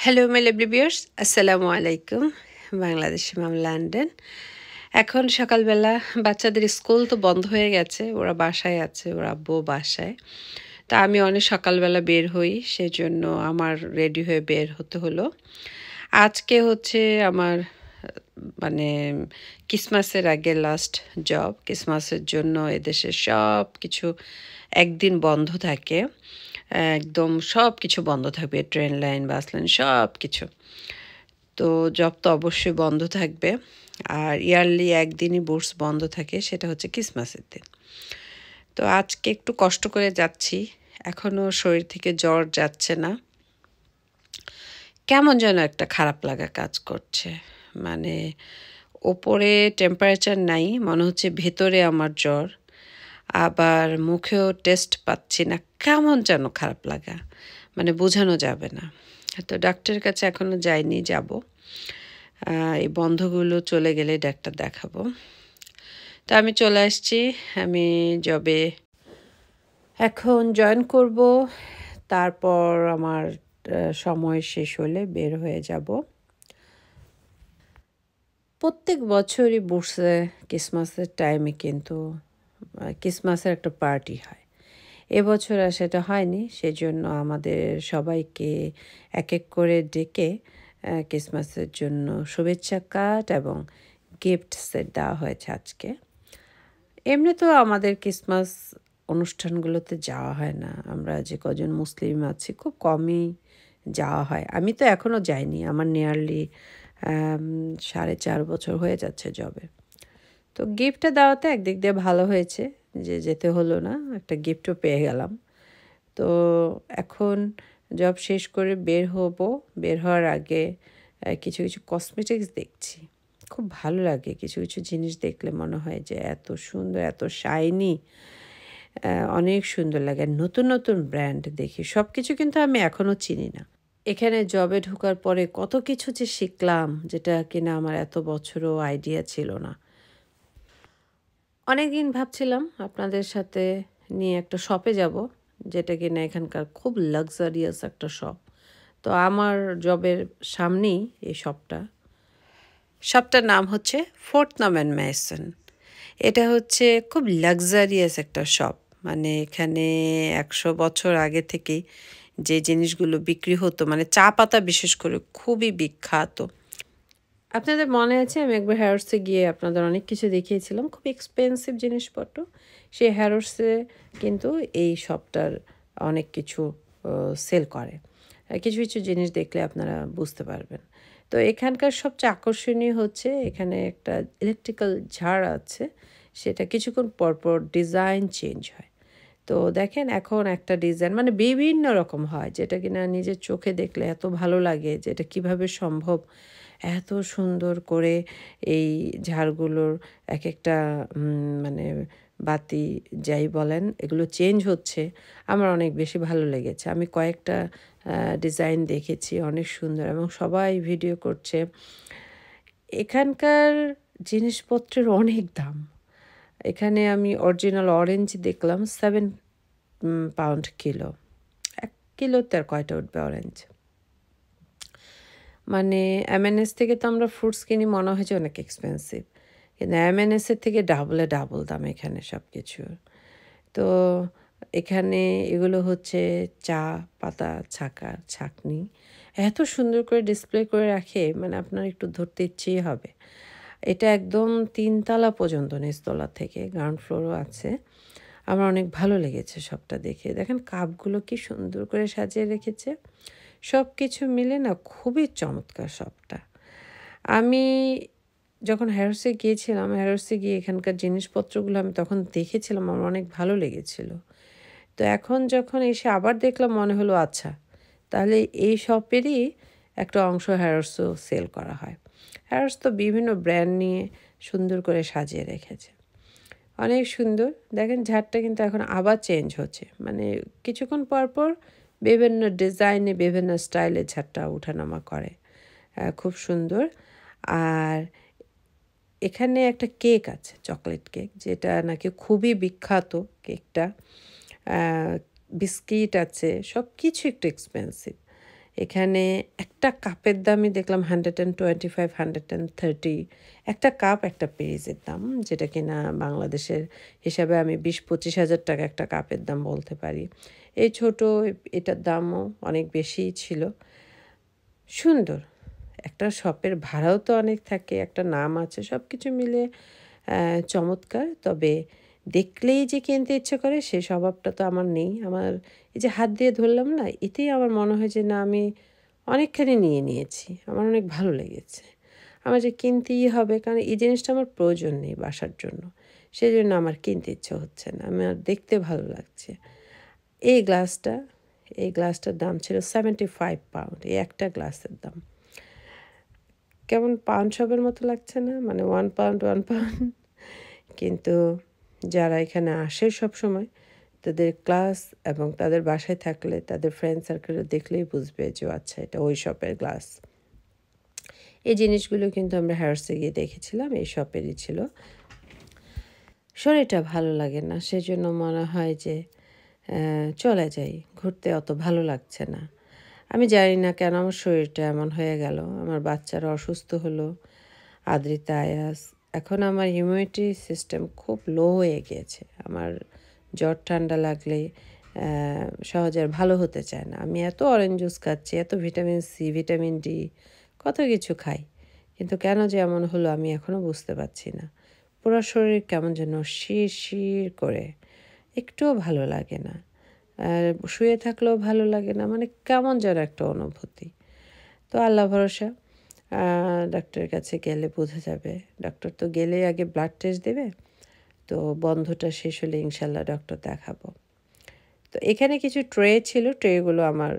Hello my lovely viewers, আসসালামু আলাইকুম। বাংলাদেশে মাম লন্ডন। এখন সকালবেলা বাচ্চাদের স্কুল তো বন্ধ হয়ে গেছে, ওরা বাসায় আছে, ওর আব্বু বাসায়। তা আমি অনেক সকালবেলা বের হই, সেজন্য আমার রেডি হয়ে বের হতে হলো। আজকে হচ্ছে আমার মানে ক্রিসমাসের আগে লাস্ট জব। ক্রিসমাসের জন্য এদেশে সব কিছু একদিন বন্ধ থাকে, একদম সব কিছু বন্ধ থাকবে, ট্রেন লাইন, বাস লাইন, সব কিছু। তো জব তো অবশ্যই বন্ধ থাকবে। আর ইয়ারলি একদিনই বুটস বন্ধ থাকে, সেটা হচ্ছে ক্রিসমাসের দিন। তো আজকে একটু কষ্ট করে যাচ্ছি, এখনও শরীর থেকে জ্বর যাচ্ছে না। কেমন যেন একটা খারাপ লাগা কাজ করছে, মানে ওপরে টেম্পারেচার নাই, মনে হচ্ছে ভেতরে আমার জ্বর। আবার মুখেও টেস্ট পাচ্ছি না, কেমন যেন খারাপ লাগা, মানে বোঝানো যাবে না। তো ডাক্তারের কাছে এখনও যাইনি, যাব। এই বন্ধগুলো চলে গেলে ডাক্তার দেখাবো। তো আমি চলে আসছি, আমি জবে এখন জয়েন করব। তারপর আমার সময় শেষ হলে বের হয়ে যাব। প্রত্যেক বছরই বুটসে ক্রিসমাসের টাইমে কিন্তু ক্রিসমাসের একটা পার্টি হয়। এবছর আর সেটা হয়নি, সেজন্য আমাদের সবাইকে এক এক করে ডেকে ক্রিসমাসের জন্য শুভেচ্ছা কার্ড এবং গিফট সেট দেওয়া হয়েছে আজকে। এমনি তো আমাদের ক্রিসমাস অনুষ্ঠানগুলোতে যাওয়া হয় না, আমরা যে কজন মুসলিম আছি খুব কমই যাওয়া হয়। আমি তো এখনও যাইনি, আমার নিয়ারলি 4.5 বছর হয়ে যাচ্ছে জবে। তো গিফটটা দেওয়াতে একদিক দিয়ে ভালো হয়েছে যে যেতে হলো না, একটা গিফটও পেয়ে গেলাম। তো এখন জব শেষ করে বের হব। বের হওয়ার আগে কিছু কিছু কসমেটিক্স দেখছি, খুব ভালো লাগে। কিছু কিছু জিনিস দেখলে মনে হয় যে এত সুন্দর, এত শাইনি, অনেক সুন্দর লাগে। নতুন নতুন ব্র্যান্ড দেখি, সব কিছু কিন্তু আমি এখনও চিনি না। এখানে জবে ঢোকার পরে কত কিছু যে শিখলাম, যেটা কিনা আমার এত বছরও আইডিয়া ছিল না। অনেক দিন ভাবছিলাম আপনাদের সাথে নিয়ে একটা শপে যাব, যেটা কিনা এখানকার খুব লাক্সারিয়াস একটা শপ। তো আমার জবের সামনেই এই শপটার নাম হচ্ছে ফোর্টনাম অ্যান্ড মেসন। এটা হচ্ছে খুব লাক্সারিয়াস একটা শপ, মানে এখানে 100 বছর আগে থেকেই যে জিনিসগুলো বিক্রি হতো, মানে চা পাতা বিশেষ করে খুবই বিখ্যাত। আপনাদের মনে আছে আমি একবার হ্যারোসে গিয়ে আপনাদের অনেক কিছু দেখিয়েছিলাম, খুব এক্সপেন্সিভ জিনিসপত্র। সেই হ্যারোসে কিন্তু এই শপটার অনেক কিছু সেল করে। কিছু কিছু জিনিস দেখলে আপনারা বুঝতে পারবেন। তো এখানকার সবচেয়ে আকর্ষণীয় হচ্ছে এখানে একটা ইলেকট্রিক্যাল ঝাড় আছে, সেটা কিছুক্ষণ পরপর ডিজাইন চেঞ্জ হয়। তো দেখেন এখন একটা ডিজাইন মানে বিভিন্ন রকম হয়, যেটা কিনা নিজের চোখে দেখলে এত ভালো লাগে যে এটা কীভাবে সম্ভব। এত সুন্দর করে এই ঝাড়গুলোর এক একটা মানে বাতি যাই বলেন এগুলো চেঞ্জ হচ্ছে, আমার অনেক বেশি ভালো লেগেছে। আমি কয়েকটা ডিজাইন দেখেছি, অনেক সুন্দর, এবং সবাই ভিডিও করছে। এখানকার জিনিসপত্রের অনেক দাম। এখানে আমি অরিজিনাল অরেঞ্জ দেখলাম 7 পাউন্ড কিলো। 1 কিলোতে আর কয়টা উঠবে অরেঞ্জ? মানে এমএনএস থেকে তো আমরা ফ্রুটস কিনি, মনে হয় যে অনেক এক্সপেন্সিভ, কিন্তু এমএনএসের থেকে ডাবল দাম এখানে সব কিছুর। তো এখানে এগুলো হচ্ছে চা পাতা ছাকনি, এত সুন্দর করে ডিসপ্লে করে রাখে, মানে আপনার একটু ধরতে ইচ্ছেই হবে। এটা একদম 3 তলা পর্যন্ত, নিচতলা থেকে গ্রাউন্ড ফ্লোরও আছে। আমার অনেক ভালো লেগেছে সবটা দেখে। দেখেন কাপগুলো কি সুন্দর করে সাজিয়ে রেখেছে, সব কিছু মিলে না খুবই চমৎকার শপটা। আমি যখন হ্যারোসে গিয়েছিলাম, হ্যারোসে গিয়ে এখানকার জিনিসপত্রগুলো আমি তখন দেখেছিলাম, আমার অনেক ভালো লেগেছিল। তো এখন যখন এসে আবার দেখলাম, মনে হলো আচ্ছা তাহলে এই শপেরই একটা অংশ হ্যারোসও সেল করা হয়। হ্যারোস তো বিভিন্ন ব্র্যান্ড নিয়ে সুন্দর করে সাজিয়ে রেখেছে, অনেক সুন্দর। দেখেন ঝাড়টা কিন্তু এখন আবার চেঞ্জ হচ্ছে, মানে কিছুক্ষণ পর বিভিন্ন ডিজাইনে বিভিন্ন স্টাইলে ঝাড়টা উঠানামা করে, খুব সুন্দর। আর এখানে একটা কেক আছে, চকলেট কেক, যেটা নাকি খুবই বিখ্যাত কেকটা। বিস্কিট আছে, সব কিছু একটু এক্সপেন্সিভ। এখানে একটা কাপের দামই দেখলাম 125, 130। একটা কাপ একটা পেরিজের দাম, যেটা কিনা বাংলাদেশের হিসাবে আমি 20-25 হাজার টাকা একটা কাপের দাম বলতে পারি। এই ছোট এটার দামও অনেক বেশিই ছিল। সুন্দর একটা শপের ভাড়াও তো অনেক থাকে, একটা নাম আছে, সব কিছু মিলে চমৎকার। তবে দেখলেই যে কিনতে ইচ্ছে করে সেই স্বভাবটা তো আমার নেই। আমার এই যে হাত দিয়ে ধরলাম না, এতেই আমার মনে হয় যে না, আমি অনেকখানি নিয়ে নিয়েছি, আমার অনেক ভালো লেগেছে। আমার যে কিনতেই হবে, কারণ এই জিনিসটা আমার প্রয়োজন নেই বাসার জন্য, সেই জন্য আমার কিনতে ইচ্ছে হচ্ছে না, আমার দেখতে ভালো লাগছে। এই গ্লাসটা, এই গ্লাসটার দাম ছিল 75 পাউন্ড, এই একটা গ্লাসের দাম। কেমন পাউন্ড শপের মতো লাগছে না, মানে 1 পাউন্ড 1 পাউন্ড। কিন্তু যারা এখানে আসে সব সময়, তাদের ক্লাস এবং তাদের বাসায় থাকলে তাদের ফ্রেন্ড সার্কেলে দেখলেই বুঝবে যে আচ্ছা এটা ওই শপের গ্লাস। এই জিনিসগুলো কিন্তু আমরা হ্যারসে গিয়ে দেখেছিলাম, এই শপেরই ছিল। শরীরটা ভালো লাগে না, সেজন্য মনে হয় যে চলে যাই, ঘুরতে অত ভালো লাগছে না। আমি জানি না কেন আমার শরীরটা এমন হয়ে গেল। আমার বাচ্চারা অসুস্থ হলো, আদ্রিতা, আয়াস। এখন আমার ইমিউনিটি সিস্টেম খুব লো হয়ে গিয়েছে। আমার জ্বর ঠান্ডা লাগলে সহজে আর ভালো হতে চায় না। আমি এত অরেঞ্জ জুস খাচ্ছি, এত ভিটামিন সি, ভিটামিন ডি, কত কিছু খাই, কিন্তু কেন যে এমন হলো আমি এখনও বুঝতে পারছি না। পুরো শরীর কেমন যেন শির শির করে, একটুও ভালো লাগে না। আর শুয়ে থাকলেও ভালো লাগে না, মানে কেমন যেন একটা অনুভূতি। তো আল্লাহ ভরসা, ডাক্তারের কাছে গেলে বোঝা যাবে। ডক্টর তো গেলেই আগে ব্লাড টেস্ট দেবে, তো বন্ধটা শেষ হলে ইনশাল্লাহ ডক্টর দেখাবো। তো এখানে কিছু ট্রে ছিল, ট্রেগুলো আমার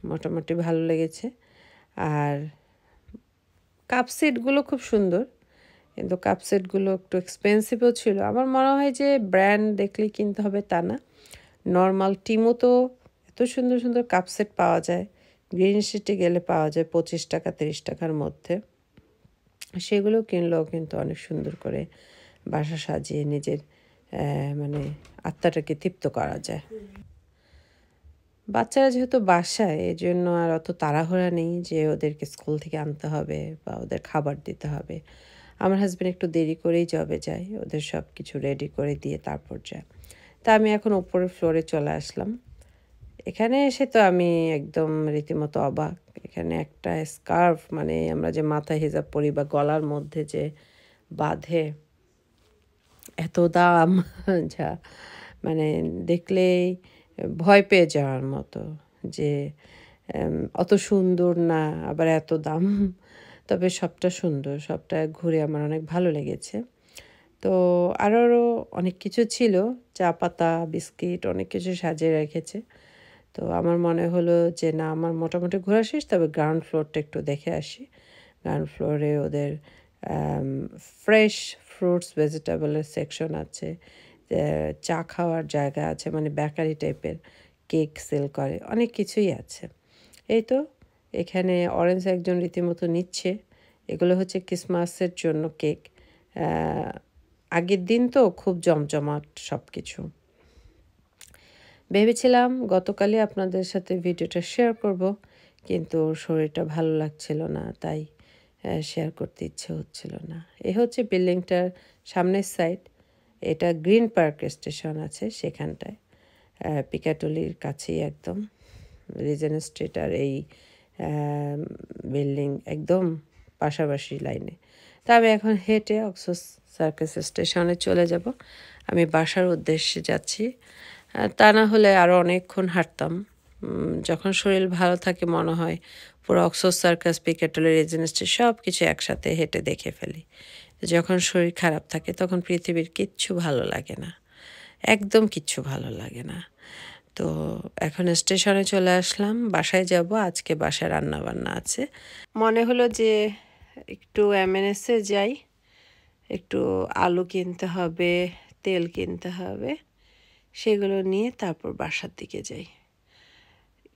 মোটামুটি ভালো লেগেছে। আর কাপ সেটগুলো খুব সুন্দর, কিন্তু কাপ সেটগুলো একটু এক্সপেন্সিভও ছিল। আমার মনে হয় যে ব্র্যান্ড দেখলেই কিনতে হবে তা না, নর্মাল টিমও তো এত সুন্দর সুন্দর কাপ সেট পাওয়া যায়, গ্রিন সিটি গেলে পাওয়া যায় 25 টাকা 30 টাকার মধ্যে। সেগুলো কিনলেও কিন্তু অনেক সুন্দর করে বাসা সাজিয়ে নিজের মানে আত্মাটাকে তৃপ্ত করা যায়। বাচ্চারা যেহেতু বাসায়, এই জন্য আর অত তাড়াহুড়া নেই যে ওদেরকে স্কুল থেকে আনতে হবে বা ওদের খাবার দিতে হবে। আমার হাজব্যান্ড একটু দেরি করেই জবে যায়, ওদের সব কিছু রেডি করে দিয়ে তারপর যায়। তা আমি এখন উপরের ফ্লোরে চলে আসলাম। এখানে এসে তো আমি একদম রীতিমতো অবাক। এখানে একটা স্কার্ফ, মানে আমরা যে মাথায় হিজাব পরি বা গলার মধ্যে যে বাঁধে, এত দাম যা মানে দেখলেই ভয় পেয়ে যাওয়ার মতো, যে অত সুন্দর না, আবার এত দাম। তবে সবটা সুন্দর, সবটা ঘুরে আমার অনেক ভালো লেগেছে। তো আরও অনেক কিছু ছিল, চা পাতা, বিস্কিট, অনেক কিছু সাজিয়ে রেখেছে। তো আমার মনে হলো যে না, আমার মোটামুটি ঘোরা শেষ, তবে গ্রাউন্ড ফ্লোরটা একটু দেখে আসি। গ্রাউন্ড ফ্লোরে ওদের ফ্রেশ ফ্রুটস ভেজিটেবলের সেকশন আছে, চা খাওয়ার জায়গা আছে, মানে বেকারি টাইপের, কেক সেল করে, অনেক কিছুই আছে। এই তো এখানে অরেঞ্জ একজন রীতিমতো নিচ্ছে। এগুলো হচ্ছে ক্রিসমাসের জন্য কেক। আগের দিন তো খুব জমজমাট সব কিছু। ভেবেছিলাম গতকালই আপনাদের সাথে ভিডিওটা শেয়ার করব, কিন্তু শরীরটা ভালো লাগছিল না, তাই শেয়ার করতে ইচ্ছে হচ্ছিল না। এ হচ্ছে বিল্ডিংটার সামনের সাইড। এটা গ্রিন পার্ক স্টেশন আছে সেখানটায়, পিকাটলির কাছেই একদম। রিজেন্ট স্ট্রিট আর এই বিল্ডিং একদম পাশাপাশি লাইনে। তা আমি এখন হেঁটে অক্সফোর্ড সার্কাস স্টেশনে চলে যাব। আমি বাসার উদ্দেশ্যে যাচ্ছি, তা না হলে আরও অনেকক্ষণ হাঁটতাম। যখন শরীর ভালো থাকে মনে হয় পুরো অক্সফোর্ড সার্কাস, পিকাটলি, রিজেন্ট স্ট্রিট সব কিছু একসাথে হেঁটে দেখে ফেলি। যখন শরীর খারাপ থাকে তখন পৃথিবীর কিচ্ছু ভালো লাগে না, একদম কিচ্ছু ভালো লাগে না। তো এখন স্টেশনে চলে আসলাম, বাসায় যাব। আজকে বাসায় রান্না বান্না আছে। মনে হলো যে একটু এমএনএসে যাই, একটু আলু কিনতে হবে, তেল কিনতে হবে, সেগুলো নিয়ে তারপর বাসার দিকে যাই।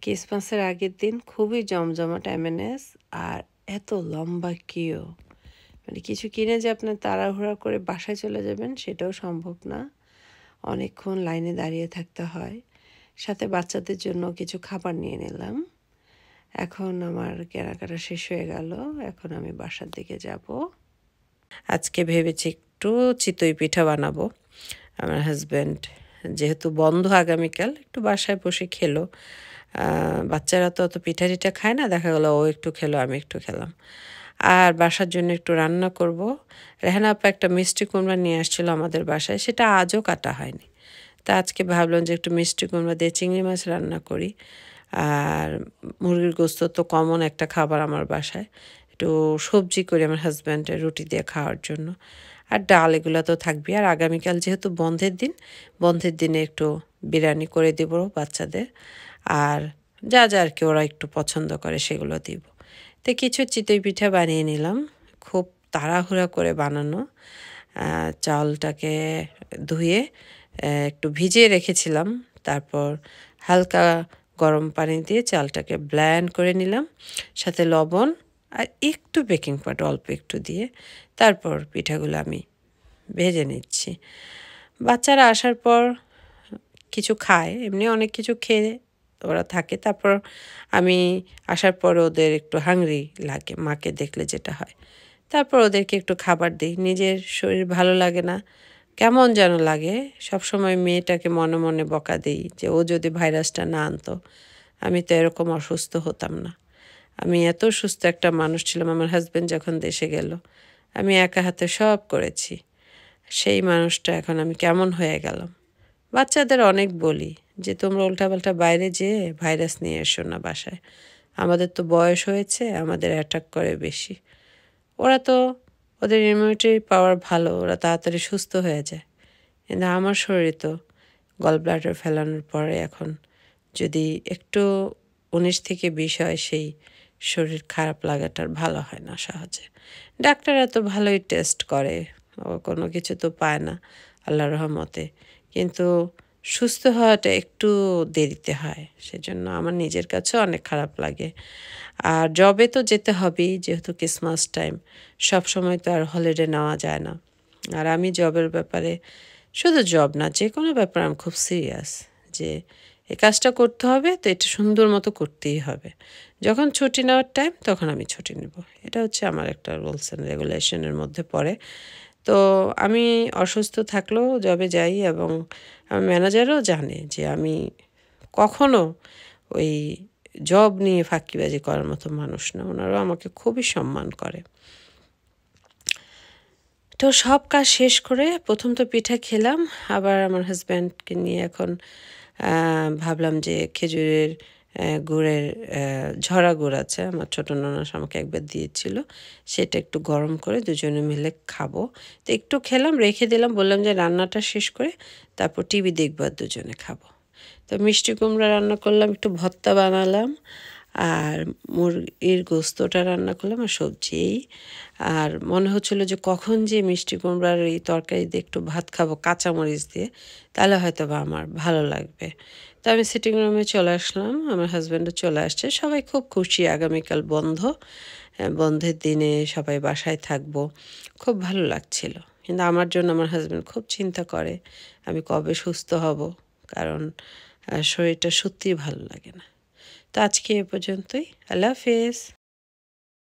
ক্রিসমাসের আগের দিন খুবই জমজমাট এমএনএস, আর এত লম্বা কিউ, মানে কিছু কিনে যে আপনার তাড়াহুড়া করে বাসায় চলে যাবেন সেটাও সম্ভব না, অনেকক্ষণ লাইনে দাঁড়িয়ে থাকতে হয়। সাথে বাচ্চাদের জন্য কিছু খাবার নিয়ে নিলাম। এখন আমার কেনাকাটা শেষ হয়ে গেল, এখন আমি বাসার দিকে যাব। আজকে ভেবেছি একটু চিতই পিঠা বানাবো। আমার হাজব্যান্ড যেহেতু বন্ধ আগামীকাল, একটু বাসায় বসে খেলো। বাচ্চারা তো অত পিঠা টিঠা খায় না, দেখা গেলো ও একটু খেলো, আমি একটু খেলাম। আর বাসার জন্য একটু রান্না করব। রেহানা আপা একটা মিষ্টি কুমড়া নিয়ে আসছিল আমাদের বাসায়, সেটা আজও কাটা হয়নি। তা আজকে ভাবলাম যে একটু মিষ্টি কুমড়া দিয়ে চিংড়ি মাছ রান্না করি। আর মুরগির গোস্ত তো কমন একটা খাবার আমার বাসায়, একটু সবজি করি আমার হাজব্যান্ডের রুটি দিয়ে খাওয়ার জন্য। আর ডাল এগুলো তো থাকবে। আর আগামীকাল যেহেতু বন্ধের দিন, বন্ধের দিনে একটু বিরিয়ানি করে দেব বাচ্চাদের। আর যা যা আর কি ওরা একটু পছন্দ করে সেগুলো দিব। তো কিছু চিতই পিঠা বানিয়ে নিলাম, খুব তাড়াহুড়া করে বানানো। চালটাকে ধুয়ে একটু ভিজিয়ে রেখেছিলাম, তারপর হালকা গরম পানি দিয়ে চালটাকে ব্লেন্ড করে নিলাম, সাথে লবণ আর একটু বেকিং পাউডার অল্প একটু দিয়ে তারপর পিঠাগুলো আমি ভেজে নিচ্ছি। বাচ্চারা আসার পর কিছু খায়, এমনি অনেক কিছু খেয়ে ওরা থাকে। তারপর আমি আসার পর ওদের একটু হাংরি লাগে, মাকে দেখলে যেটা হয়। তারপর ওদেরকে একটু খাবার দিই। নিজের শরীর ভালো লাগে না, কেমন যেন লাগে। সবসময় মেয়েটাকে মনে মনে বকা দিই যে ও যদি ভাইরাসটা না আনতো, আমি তো এরকম অসুস্থ হতাম না। আমি এত সুস্থ একটা মানুষ ছিলাম, আমার হাজব্যান্ড যখন দেশে গেল আমি একা হাতে সব করেছি। সেই মানুষটা এখন আমি কেমন হয়ে গেলাম। বাচ্চাদের অনেক বলি যে তোমরা উল্টাপাল্টা বাইরে যেয়ে ভাইরাস নিয়ে এসো না বাসায়। আমাদের তো বয়স হয়েছে, আমাদের অ্যাটাক করে বেশি। ওরা তো, ওদের ইমিউনিটি পাওয়ার ভালো, ওরা তাড়াতাড়ি সুস্থ হয়ে যায়। কিন্তু আমার শরীরে তো গল ব্লাডার ফেলানোর পরে এখন যদি একটু 19 থেকে 20 হয়, সেই শরীর খারাপ লাগাটার ভালো হয় না সহজে। ডাক্তাররা তো ভালোই টেস্ট করে, ও কোনো কিছু তো পায় না আল্লাহর রহমতে, কিন্তু সুস্থ হওয়াটা একটু দেরিতে হয়। সেজন্য আমার নিজের কাছেও অনেক খারাপ লাগে। আর জবে তো যেতে হবেই, যেহেতু ক্রিসমাস টাইম, সব সময় তো আর হলিডে নেওয়া যায় না। আর আমি জবের ব্যাপারে, শুধু জব না, যে কোনো ব্যাপারে আমি খুব সিরিয়াস যে এই কাজটা করতে হবে, তো এটা সুন্দর মতো করতেই হবে। যখন ছুটি নেওয়ার টাইম তখন আমি ছুটি নেব, এটা হচ্ছে আমার একটা রুলস অ্যান্ড রেগুলেশনের মধ্যে পড়ে। তো আমি অসুস্থ থাকলেও জবে যাই, এবং আমার ম্যানেজারও জানে যে আমি কখনো ওই জব নিয়ে ফাঁকিবাজি করার মতো মানুষ না। ওনারাও আমাকে খুবই সম্মান করে। তো সব কাজ শেষ করে প্রথম তো পিঠা খেলাম, আবার আমার হাজব্যান্ডকে নিয়ে এখন ভাবলাম যে খেজুরের গুড়ের ঝরা গুড় আছে, আমার ছোটো ননাস আমাকে একবার দিয়েছিল, সেটা একটু গরম করে দুজনে মিলে খাবো। তো একটু খেলাম, রেখে দিলাম, বললাম যে রান্নাটা শেষ করে তারপর টিভি দেখবো আর দুজনে খাবো। তো মিষ্টি কুমড়া রান্না করলাম, একটু ভর্তা বানালাম, আর মুরগির গোস্তটা রান্না করলাম, আর সবজি। আর মনে হচ্ছিলো যে কখন যে মিষ্টি কুমড়ার এই তরকারি দিয়ে একটু ভাত খাবো কাঁচামরিচ দিয়ে, তাহলে হয়তো বা আমার ভালো লাগবে। তো আমি সিটিং রুমে চলে আসলাম, আমার হাজব্যান্ডও চলে আসছে, সবাই খুব খুশি। আগামীকাল বন্ধ, বন্ধের দিনে সবাই বাসায় থাকবো, খুব ভালো লাগছিল। কিন্তু আমার জন্য আমার হাজব্যান্ড খুব চিন্তা করে আমি কবে সুস্থ হব, কারণ শরীরটা সত্যিই ভালো লাগে না। তো আজকে এ পর্যন্তই। আল্লাহ হাফেজ।